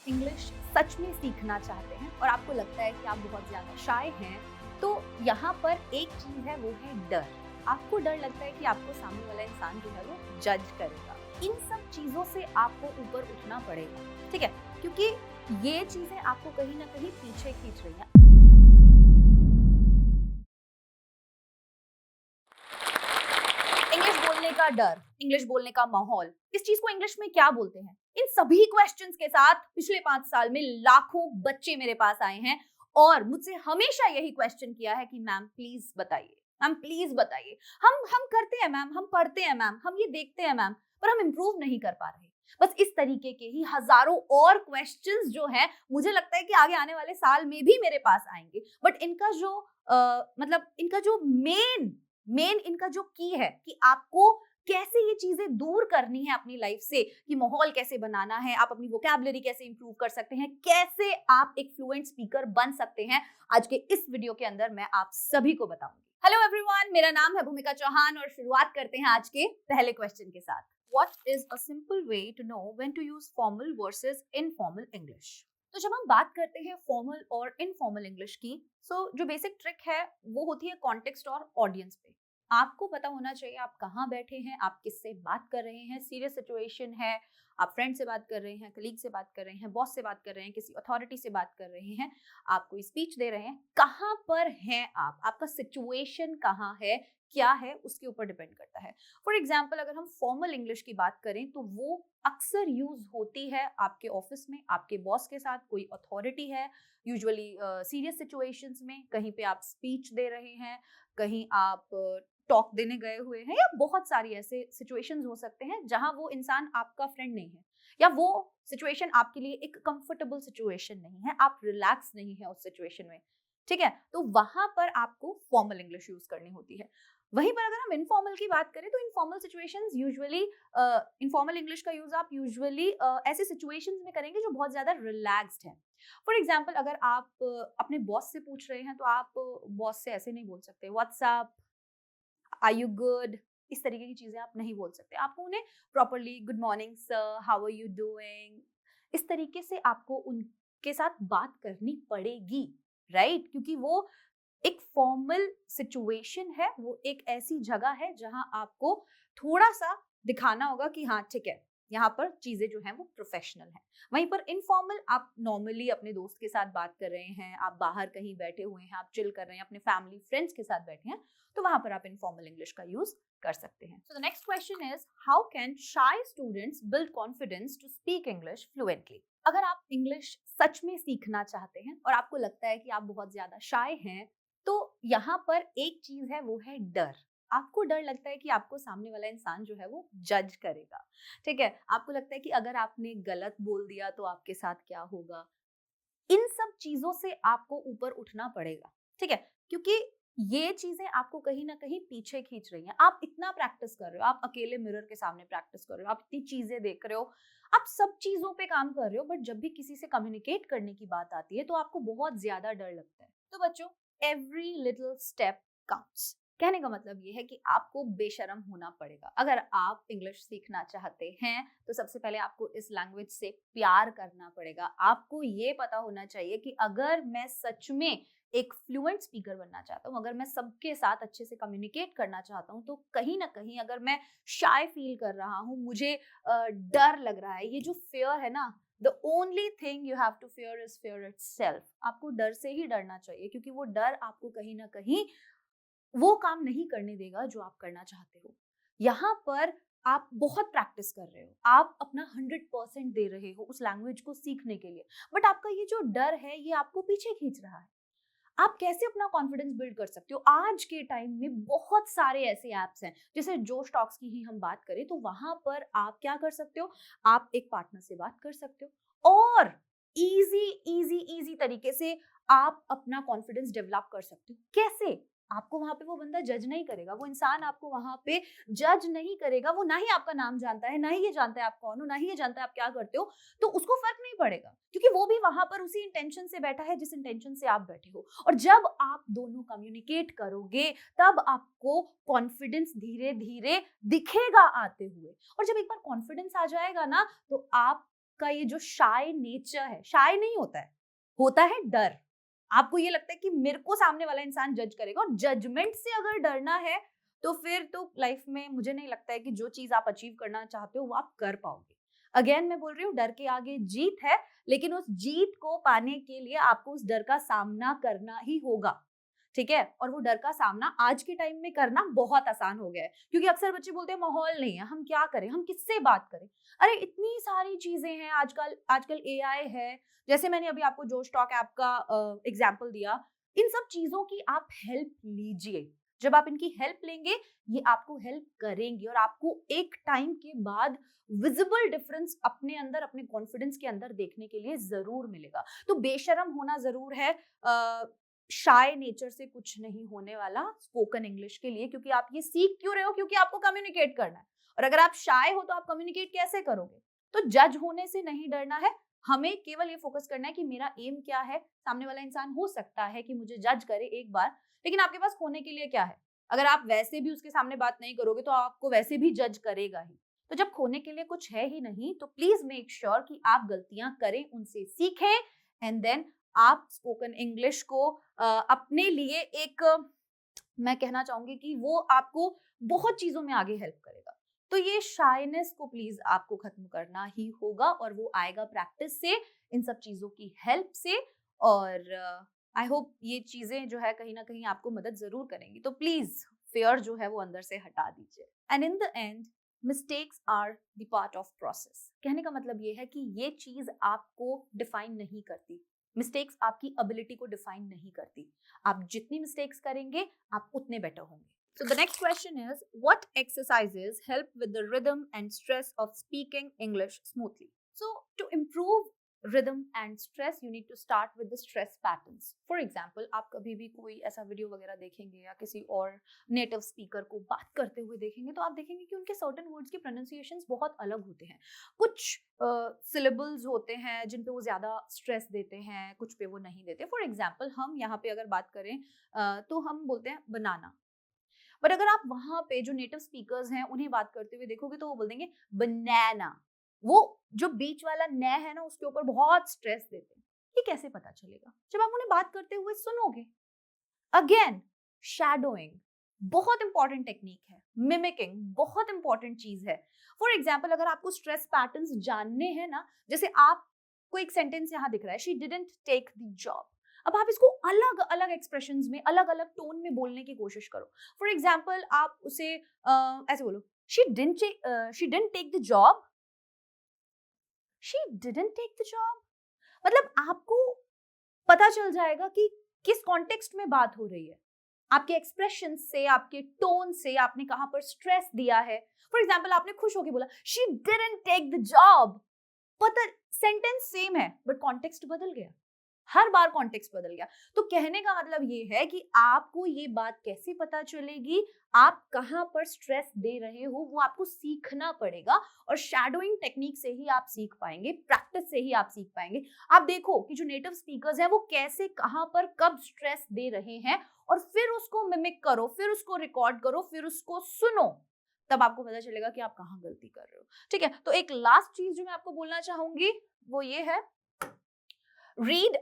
English सच में सीखना चाहते हैं और आपको लगता है कि आप बहुत ज़्यादा शाय हैं, तो यहाँ पर एक चीज़ है, वो है डर। आपको डर लगता है कि आपको सामने वाला इंसान जो है वो जज करेगा। इन सब चीज़ों से आपको ऊपर उठना पड़ेगा, ठीक है? क्योंकि ये चीज़ें आपको कहीं ना कहीं पीछे खींच रही हैं। इंग्लिश बोलने का डर, इंग्लिश बोलने का माहौल, इस चीज को इंग्लिश में क्या बोलते हैं? इन सभी क्वेश्चंस के साथ पिछले 5 साल में लाखों बच्चे मेरे पास आए हैं और मुझसे हमेशा यही क्वेश्चन किया है कि मैम प्लीज बताइए, मैम प्लीज बताइए। हम करते हैं मैम, हम पढ़ते हैं मैम, हम ये देखते हैं मैम, पर हम इम्प्रूव नहीं कर पा रहे। बस इस तरीके के ही हजारों और क्वेश्चंस जो हैं, मुझे लगता है कि आगे आने वाले साल में भी मेरे पास आएंगे। बट इनका जो मतलब इनका जो मेन इनका जो की है कि आपको कैसे ये चीजें दूर करनी है अपनी लाइफ से, कि माहौल कैसे बनाना है, आप अपनी वोकैबुलरी कैसे इंप्रूव कर सकते हैं, कैसे आप एक फ्लुएंट स्पीकर बन सकते हैं। आज के इस वीडियो के अंदर मैं आप सभी को बताऊंगी। हेलो एवरीवन, मेरा नाम है भूमिका चौहान और शुरुआत करते हैं आज के पहले क्वेश्चन के साथ। What is a simple way to know when to use formal versus informal English? तो जब हम बात करते हैं फॉर्मल और इनफॉर्मल इंग्लिश की, जो बेसिक ट्रिक है वो होती है कॉन्टेक्स्ट और ऑडियंस पे। आपको पता होना चाहिए आप कहाँ बैठे हैं, आप किससे बात कर रहे हैं, सीरियस सिचुएशन है, आप फ्रेंड से बात कर रहे हैं, कलीग से बात कर रहे हैं, बॉस से बात कर रहे हैं, किसी अथॉरिटी से बात कर रहे हैं, आप कोई स्पीच दे रहे हैं, कहाँ पर हैं आप, आपका सिचुएशन कहाँ है, क्या है, उसके ऊपर डिपेंड करता है। फॉर एग्जाम्पल, अगर हम फॉर्मल इंग्लिश की बात करें तो वो अक्सर यूज होती है आपके ऑफिस में, आपके बॉस के साथ कोई अथॉरिटी है, यूजुअली सीरियस सिचुएशंस में, कहीं पे आप स्पीच दे रहे हैं, कहीं आप टॉक देने गए हुए हैं, या बहुत सारी ऐसे सिचुएशंस हो सकते हैं जहां वो इंसान आपका फ्रेंड नहीं है, या वो सिचुएशन आपके लिए एक कंफर्टेबल सिचुएशन नहीं है, आप रिलैक्स नहीं है उस सिचुएशन में, ठीक है? तो वहां पर आपको फॉर्मल इंग्लिश यूज करनी होती है। वहीं पर अगर हम इनफॉर्मल की बात करें तो informal situations usually, informal English का यूज आप यूजुअली ऐसे सिचुएशंस में करेंगे जो बहुत ज्यादा रिलैक्स्ड है। फॉर एग्जाम्पल, अगर आप अपने बॉस से पूछ रहे हैं तो आप बॉस से ऐसे नहीं बोल सकते व्हाट्सएप, आर यू गुड, इस तरीके की चीजें आप नहीं बोल सकते। आपको उन्हें properly good morning sir, how are you doing, इस तरीके से आपको उनके साथ बात करनी पड़ेगी, राइट? क्योंकि वो एक फॉर्मल सिचुएशन है, वो एक ऐसी जगह है जहां आपको थोड़ा सा दिखाना होगा कि हाँ ठीक है, यहाँ पर चीजें जो हैं वो प्रोफेशनल हैं। वहीं पर इनफॉर्मल, आप नॉर्मली अपने दोस्त के साथ बात कर रहे हैं, आप बाहर कहीं बैठे हुए हैं, आप चिल कर रहे हैं, अपने फैमिली फ्रेंड्स के साथ बैठे हैं, तो वहां पर आप इनफॉर्मल इंग्लिश का यूज कर सकते हैं। So the next question is, how can shy students build confidence to speak English fluently? अगर आप इंग्लिश सच में सीखना चाहते हैं और आपको लगता है कि आप बहुत ज्यादा शाय हैं, तो यहाँ पर एक चीज है, वो है डर। आपको डर लगता है कि आपको सामने वाला इंसान जो है वो जज करेगा, ठीक है? आपको लगता है कि अगर आपने गलत बोल दिया तो आपके साथ क्या होगा। इन सब चीजों से आपको ऊपर उठना पड़ेगा, ठीक है? क्योंकि ये चीजें आपको कहीं ना कहीं पीछे खींच रही हैं। आप इतना प्रैक्टिस कर रहे हो, आप अकेले मिरर के सामने प्रैक्टिस कर रहे हो, आप इतनी चीजें देख रहे हो, आप सब चीजों पे काम कर रहे हो, बट जब भी किसी से कम्युनिकेट करने की बात आती है तो आपको बहुत ज्यादा डर लगता है। तो बच्चों, एवरी लिटिल स्टेप काउंट्स। कहने का मतलब ये है कि आपको बेशरम होना पड़ेगा। अगर आप इंग्लिश सीखना चाहते हैं तो सबसे पहले आपको इस लैंग्वेज से प्यार करना पड़ेगा। आपको ये पता होना चाहिए कि अगर मैं सच में एक फ्लुएंट स्पीकर बनना चाहता हूँ, अगर मैं सबके साथ अच्छे से कम्युनिकेट करना चाहता हूँ, तो कहीं ना कहीं अगर मैं शाय फील कर रहा हूँ, मुझे डर लग रहा है, ये जो फियर है ना, the only thing you have to fear is fear itself. आपको डर से ही डरना चाहिए, क्योंकि वो डर आपको कहीं ना कहीं वो काम नहीं करने देगा जो आप करना चाहते हो। यहाँ पर आप बहुत प्रैक्टिस कर रहे हो, आप अपना 100% दे रहे हो उस लैंग्वेज को सीखने के लिए, बट आपका ये जो डर है ये आपको पीछे खींच रहा है। आप कैसे अपना कॉन्फिडेंस बिल्ड कर सकते हो? आज के टाइम में बहुत सारे ऐसे ऐप्स हैं, जैसे जोश टॉक्स की ही हम बात करें तो वहां पर आप क्या कर सकते हो, आप एक पार्टनर से बात कर सकते हो और इजी इजी इजी तरीके से आप अपना कॉन्फिडेंस डेवलप कर सकते हो। कैसे? आपको वहां पे वो बंदा जज नहीं करेगा, वो इंसान आपको वहां पे जज नहीं करेगा, वो ना ही आपका नाम जानता है, ना ही ये जानता है आप कौन हो, ना ही ये जानता है आप क्या करते हो, तो उसको फर्क नहीं पड़ेगा, क्योंकि वो भी वहां पर उसी इंटेंशन से बैठा है जिस इंटेंशन से आप बैठे हो। और जब आप दोनों कम्युनिकेट करोगे तब आपको कॉन्फिडेंस धीरे धीरे दिखेगा आते हुए, और जब एक बार कॉन्फिडेंस आ जाएगा ना, तो आप आपका ये जो शाय नेचर है, शाय नहीं होता है डर। आपको ये लगता है कि मेरे को सामने वाला इंसान जज करेगा, और जजमेंट से अगर डरना है तो फिर तो लाइफ में मुझे नहीं लगता है कि जो चीज आप अचीव करना चाहते हो वो आप कर पाओगे। अगेन मैं बोल रही हूँ, डर के आगे जीत है, लेकिन उस जीत को पाने के लिए आपको उस डर का सामना करना ही होगा, ठीक है। और वो डर का सामना आज के टाइम में करना बहुत आसान हो गया है, क्योंकि अक्सर बच्चे बोलते हैं माहौल नहीं है, हम क्या करें, हम किससे बात करें। अरे इतनी सारी चीजें हैं आजकल, आजकल एआई है, जैसे मैंने अभी आपको जोश टॉक ऐप का एग्जांपल दिया। इन सब चीजों की आप हेल्प लीजिए। जब आप इनकी हेल्प लेंगे, ये आपको हेल्प करेंगी, और आपको एक टाइम के बाद विजिबल डिफरेंस अपने अंदर, अपने कॉन्फिडेंस के अंदर देखने के लिए जरूर मिलेगा। तो बेशरम होना जरूर है, शाय नेचर से कुछ नहीं होने वाला स्पोकन इंग्लिश के लिए, क्योंकि आप ये सीख क्यों रहे हो, क्योंकि आपको कम्युनिकेट करना है। और अगर आप शाय हो तो आप कम्युनिकेट कैसे करोगे। तो जज होने से नहीं डरना है, हमें केवल ये फोकस करना है कि मेरा एम क्या है। सामने वाला इंसान हो सकता है कि मुझे जज करे एक बार, लेकिन आपके पास खोने के लिए क्या है। अगर आप वैसे भी उसके सामने बात नहीं करोगे तो आपको वैसे भी जज करेगा ही। तो जब खोने के लिए कुछ है ही नहीं, तो प्लीज मेक श्योर कि आप गलतियां करें, उनसे सीखें, एंड देन आप स्पोकन इंग्लिश को अपने लिए एक मैं कहना चाहूंगी कि वो आपको बहुत चीजों में आगे हेल्प करेगा। तो ये शाइनेस को प्लीज आपको खत्म करना ही होगा, और वो आएगा प्रैक्टिस से, इन सब चीजों की हेल्प से। और आई होप ये चीजें जो है कहीं ना कहीं आपको मदद जरूर करेंगी। तो प्लीज फेयर जो है वो अंदर से हटा दीजिए। And in the end, mistakes are the part of process. कहने का मतलब ये है कि ये चीज आपको डिफाइन नहीं करती, मिस्टेक्स आपकी एबिलिटी को डिफाइन नहीं करती। आप जितनी मिस्टेक्स करेंगे, आप उतने बेटर होंगे। So the next question is, what exercises help with the rhythm and stress of speaking English smoothly? So to improve rhythm and stress, you need to start with the stress patterns. For example, आप कभी भी कोई ऐसा video वगैरह देखेंगे या किसी और नेटिव स्पीकर को बात करते हुए देखेंगे, तो आप देखेंगे कि उनके सर्टेन वर्ड्स के प्रोनाउंसिएशंस बहुत अलग होते हैं। कुछ सिलेबल्स होते हैं जिन पे वो ज़्यादा स्ट्रेस देते हैं, कुछ पे वो नहीं देते। फॉर एग्जाम्पल, हम यहाँ पे अगर बात करें तो हम बोलते हैं बनाना, बट अगर आप वहां पे जो नेटिव स्पीकर्स हैं उन्हें बात करते हुए देखोगे तो वो बोल देंगे बनाना। वो जो बीच वाला न है ना, उसके ऊपर बहुत स्ट्रेस देते हैं। ये कैसे पता चलेगा? जब आप उन्हें बात करते हुए सुनोगे। अगेन, शैडोइंग बहुत इंपॉर्टेंट टेक्निक है, मिमिकिंग बहुत इंपॉर्टेंट चीज है। फॉर एग्जाम्पल, अगर आपको स्ट्रेस पैटर्न्स जानने हैं ना, जैसे आपको एक सेंटेंस यहाँ दिख रहा है, she didn't take the job. अब आप इसको अलग अलग एक्सप्रेशंस में, अलग अलग टोन में बोलने की कोशिश करो। फॉर एग्जाम्पल, आप उसे ऐसे बोलो, she didn't take the job, she didn't take the job. मतलब आपको पता चल जाएगा कि किस कॉन्टेक्स्ट में बात हो रही है। आपके एक्सप्रेशन से, आपके टोन से, आपने कहां पर स्ट्रेस दिया है। फॉर एग्जाम्पल, आपने खुश होकर बोला she didn't take the job, पता सेंटेंस सेम है बट कॉन्टेक्स्ट बदल गया, हर बार कॉन्टेक्स्ट बदल गया। तो कहने का मतलब ये है कि आपको ये बात कैसे पता चलेगी, आप कहां पर स्ट्रेस दे रहे हो, वो आपको सीखना पड़ेगा। और शैडोइंग टेक्निक से ही आप सीख पाएंगे, प्रैक्टिस से ही आप सीख पाएंगे। आप देखो कि जो नेटिव स्पीकर्स हैं वो कैसे, कहां पर, कब स्ट्रेस दे रहे हैं, और फिर उसको मिमिक करो, फिर उसको रिकॉर्ड करो, फिर उसको सुनो, तब आपको पता चलेगा कि आप कहां गलती कर रहे हो। ठीक है, तो एक लास्ट चीज जो मैं आपको बोलना चाहूंगी वो ये है, रीड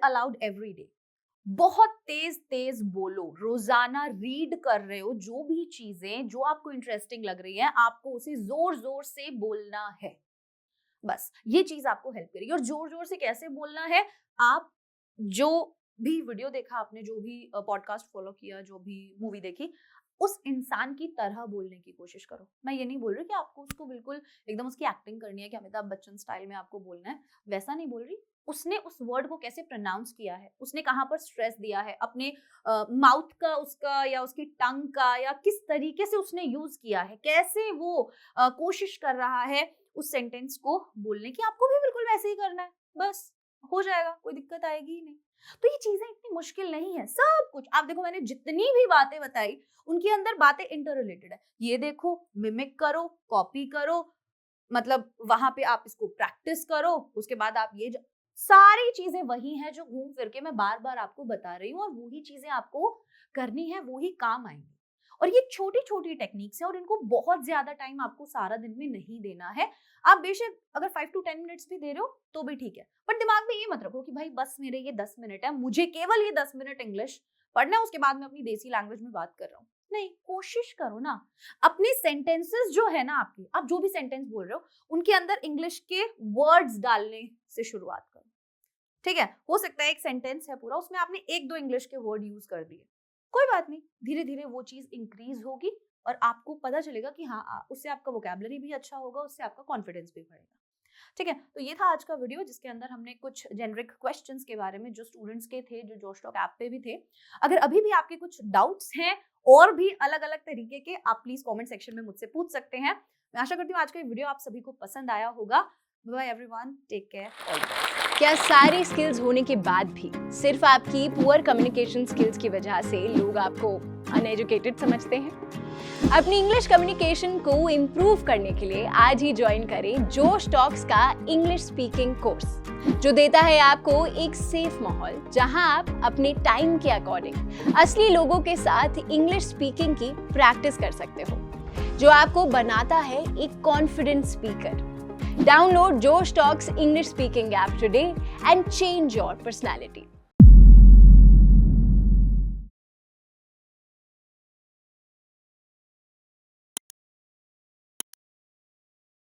अलाउड एवरी डे। बहुत तेज तेज बोलो, रोजाना रीड कर रहे हो जो भी चीजें जो आपको इंटरेस्टिंग लग रही है, आपको उसे जोर जोर से बोलना है। बस ये चीज आपको हेल्प करेगी। और जोर जोर से कैसे बोलना है, आप जो भी वीडियो देखा आपने, जो भी पॉडकास्ट फॉलो किया, जो भी मूवी देखी, उस इंसान की तरह बोलने की कोशिश करो। मैं ये नहीं बोल रही कि आपको उसको बिल्कुल एकदम उसकी एक्टिंग करनी है कि अमिताभ बच्चन स्टाइल में आपको बोलना है, वैसा नहीं बोल रही। उसने उस वर्ड को कैसे प्रोनाउंस किया है, उसने कहाँ पर स्ट्रेस दिया है, अपने माउथ का उसका या उसकी टंग का, या किस तरीके से उसने यूज किया है, कैसे वो कोशिश कर रहा है उस सेंटेंस को बोलने की, आपको भी बिल्कुल वैसे ही करना है। बस हो जाएगा, कोई दिक्कत आएगी ही नहीं। तो ये चीजें इतनी मुश्किल नहीं है, सब कुछ आप देखो, मैंने जितनी भी बातें बताई उनके अंदर बातें इंटर रिलेटेड है। ये देखो, मिमिक करो, कॉपी करो, मतलब वहां पे आप इसको प्रैक्टिस करो, उसके बाद आप ये सारी चीजें वही हैं जो घूम फिर के मैं बार बार आपको बता रही हूँ, और वही चीजें आपको करनी है, वही काम आएंगी। और ये छोटी छोटी टेक्निक्स हैं और इनको बहुत ज्यादा टाइम आपको सारा दिन में नहीं देना है। आप बेशक अगर 5 to 10 मिनट्स भी दे रहे हो तो भी ठीक है, बट दिमाग में ये मत रखो कि भाई बस मेरे ये 10 मिनट है, मुझे केवल ये 10 मिनट इंग्लिश पढ़ना है, उसके बाद मैं अपनी देसी लैंग्वेज में बात कर रहा हूँ। नहीं, कोशिश करो ना अपने सेंटेंसेस जो है ना आपकी, आप जो भी सेंटेंस बोल रहे हो उनके अंदर इंग्लिश के वर्ड्स डालने से शुरुआत करो। ठीक है, हो सकता है एक सेंटेंस है पूरा, उसमें आपने 1-2 इंग्लिश के वर्ड यूज कर दिए, कोई बात नहीं, धीरे धीरे वो चीज इंक्रीज होगी और आपको पता चलेगा कि हाँ, उससे आपका वोकैबुलरी भी अच्छा होगा, उससे आपका कॉन्फिडेंस भी बढ़ेगा। ठीक है, तो ये था आज का वीडियो जिसके अंदर हमने कुछ जेनरिक क्वेश्चंस के बारे में जो स्टूडेंट्स के थे, जो जोश टॉक ऐप पे भी थे। अगर अभी भी आपके कुछ डाउट्स हैं और भी अलग अलग तरीके के, आप प्लीज कमेंट सेक्शन में मुझसे पूछ सकते हैं। मैं आशा करती हूँ आज का ये वीडियो आप सभी को पसंद आया होगा। Bye everyone, take care, all the best. क्या सारी स्किल्स होने के बाद भी सिर्फ आपकी पुअर कम्युनिकेशन स्किल्स की वजह से लोग आपको अनएजुकेटेड समझते हैं? अपनी इंग्लिश कम्युनिकेशन को इम्प्रूव करने के लिए आज ही ज्वाइन करें जोश टॉक्स का इंग्लिश स्पीकिंग कोर्स, जो देता है आपको एक सेफ माहौल जहां आप अपने टाइम के अकॉर्डिंग असली लोगों के साथ इंग्लिश स्पीकिंग की प्रैक्टिस कर सकते हो, जो आपको बनाता है एक confident speaker. Download Josh Talks English Speaking app today and change your personality.